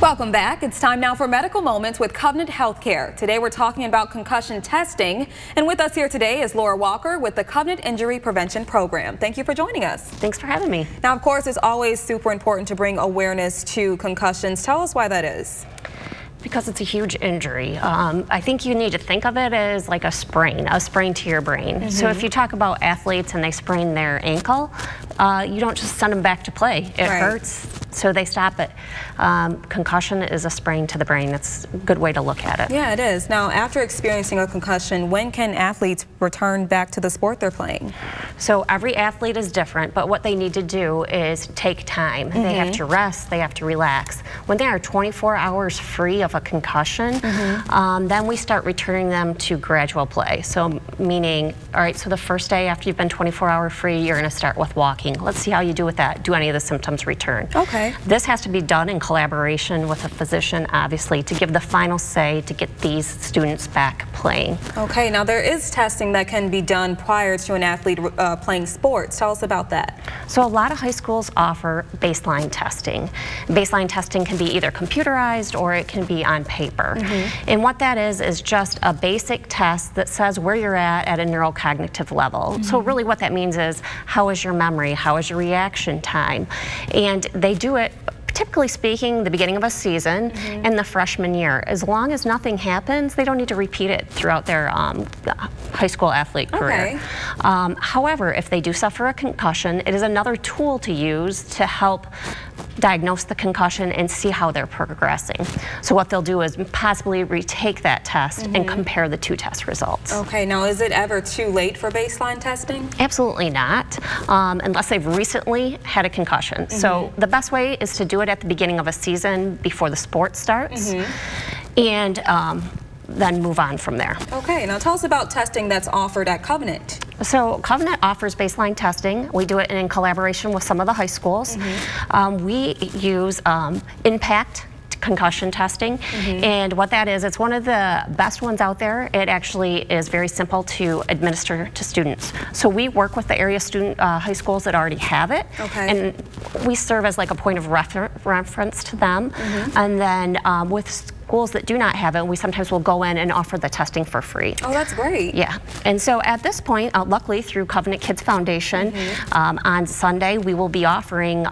Welcome back. It's time now for Medical Moments with Covenant Healthcare. Today we're talking about concussion testing, and with us here today is Laura Walker with the Covenant Injury Prevention Program. Thank you for joining us. Thanks for having me. Now, of course, it's always super important to bring awareness to concussions. Tell us why that is. Because it's a huge injury. I think you need to think of it as like a sprain to your brain. So if you talk about athletes and they sprain their ankle, you don't just send them back to play. It hurts, so they stop it. Concussion is a sprain to the brain. It's a good way to look at it. Yeah, it is. Now, after experiencing a concussion, when can athletes return back to the sport they're playing? So every athlete is different, but what they need to do is take time. They have to rest, they have to relax. When they are 24 hours free of a concussion, then we start returning them to gradual play. So meaning, all right, so the first day after you've been 24-hour free, you're going to start with walking. Let's see how you do with that. Do any of the symptoms return? Okay. This has to be done in collaboration with a physician, obviously, to give the final say to get these students back playing. Okay, now there is testing that can be done prior to an athlete playing sports. Tell us about that. So a lot of high schools offer baseline testing. Baseline testing can be either computerized or it can be on paper. And what that is just a basic test that says where you're at a neurocognitive level. So really what that means is, how is your memory? How is your reaction time? And they do it, typically speaking, the beginning of a season and the freshman year. As long as nothing happens, they don't need to repeat it throughout their high school athlete career. However, if they do suffer a concussion, it is another tool to use to help diagnose the concussion and see how they're progressing. So what they'll do is possibly retake that test and compare the two test results. Okay, now is it ever too late for baseline testing? Absolutely not, unless they've recently had a concussion. So the best way is to do it at the beginning of a season before the sport starts, and then move on from there. Okay, now tell us about testing that's offered at Covenant. So Covenant offers baseline testing. We do it in collaboration with some of the high schools. We use impact concussion testing, and what that is, it's one of the best ones out there. It actually is very simple to administer to students. So we work with the area high schools that already have it, and we serve as like a point of reference to them. And then with schools that do not have it, we sometimes will go in and offer the testing for free. Oh, that's great. Yeah, and so at this point, luckily through Covenant Kids Foundation, on Sunday we will be offering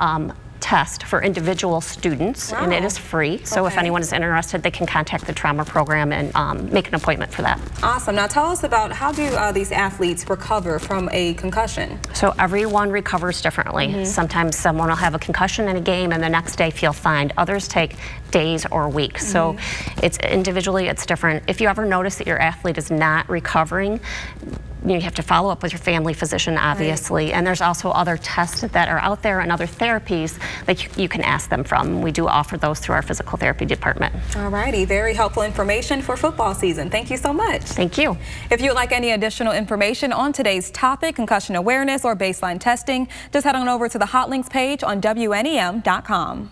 test for individual students, and it is free. So if anyone is interested, they can contact the trauma program and make an appointment for that. Awesome. Now tell us about, how do these athletes recover from a concussion? So everyone recovers differently. Sometimes someone will have a concussion in a game and the next day feel fine. Others take days or weeks. So it's individually, it's different. If you ever notice that your athlete is not recovering, you have to follow up with your family physician, obviously, and there's also other tests that are out there and other therapies that you can ask them from. We do offer those through our physical therapy department. All righty, very helpful information for football season. Thank you so much. Thank you. If you would like any additional information on today's topic, concussion awareness or baseline testing, just head on over to the hot links page on WNEM.com.